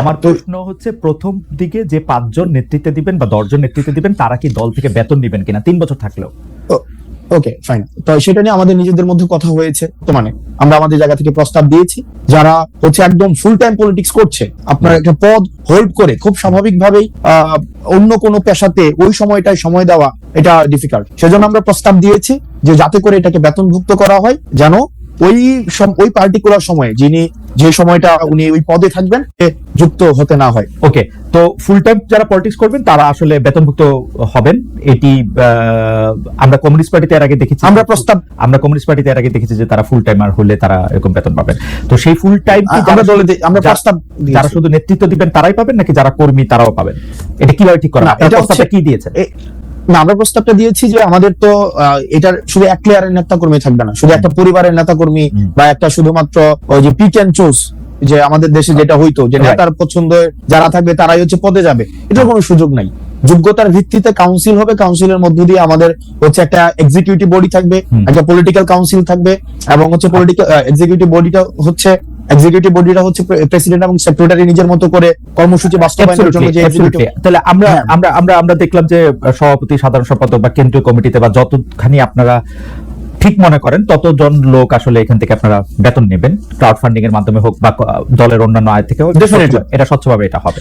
আমার প্রশ্ন হচ্ছে, প্রথম দিকে যে 5 জন নেতৃত্বে দিবেন বা 10 জন নেতৃত্বে দিবেন, তারা কি দল থেকে বেতন নিবেন কিনা 3 বছর থাকলেও? ওকে, ফাইন। তো সেটা নিয়ে আমাদের নিজেদের মধ্যে কথা হয়েছে। তো মানে আমরা আমাদের জায়গা থেকে প্রস্তাব দিয়েছি, যারা হচ্ছে একদম ফুল টাইম পলিটিক্স করছে, আপনার একটা পদ হোল্ড করে খুব স্বাভাবিকভাবেই অন্য কোনো পেশাতে ওই সময়টায় সময় দেওয়া এটা ডিফিকাল্ট। সেজন্য আমরা প্রস্তাব দিয়েছি যে যাতে করে এটাকে বেতনভুক্ত করা হয়, যেন ওই পার্টিকুলার সময়ে যিনি যে সময়টা উনি ওই পদে থাকবেন যুক্ত হতে না হয়। ওকে, তো ফুল টাইম যারা পলিটিক্স করবেন তারা আসলে বেতনভুক্ত হবেন। এটি আমরা কমিউনিস্ট পার্টিতে এর আগে দেখেছি, আমরা কমিউনিস্ট পার্টিতে এর আগে দেখেছি যে তারা ফুল টাইমার হলে তারা এরকম বেতন পাবেন। তো সেই ফুল টাইম আমরা প্রস্তাব যারা শুধু নেতৃত্ব দিবেন তারাই পাবেন, নাকি যারা কর্মী তারাও পাবেন? এটা কিভাবে ঠিক করা? এটা প্রস্তাবটা কি দিয়েছেন? না, আমরা প্রস্তাবটা দিয়েছি যে আমাদের তো এটার শুধু এক লেয়ারের নেতা কর্মী থাকবে না, শুধু একটা পরিবারের নেতা কর্মী বা একটা শুধুমাত্র ওই যে পিক এন্ড চুজ, যে আমাদের দেশে যেটা হইতো যে নেতার পছন্দ যারা থাকবে তারাই হচ্ছে পদে যাবে, এটার কোনো সুযোগ নাই। যোগ্যতার ভিত্তিতে কাউন্সিল হবে, কাউন্সিলের মধ্য দিয়ে আমাদের হচ্ছে একটা এক্সিকিউটিভ বডি থাকবে, একটা পলিটিক্যাল কাউন্সিল থাকবে, এবং হচ্ছে পলিটিক্যাল এক্সিকিউটিভ বডিটা হচ্ছে প্রেসিডেন্ট এবং সেক্রেটারি নিজের মতো করে কর্মসূচি বাস্তবায়নের জন্য যে তাহলে আমরা দেখলাম যে সভাপতি, সাধারণ সম্পাদক বা কেন্দ্রীয় কমিটিতে বা যতখানি আপনারা ঠিক মনে করেন ততজন লোক আসলে এখান থেকে আপনারা বেতন নেবেন, ক্রাউড ফান্ডিং এর মাধ্যমে হোক বা দলের অন্যান্য আয় থেকে হোক, এটা স্বচ্ছভাবে এটা হবে।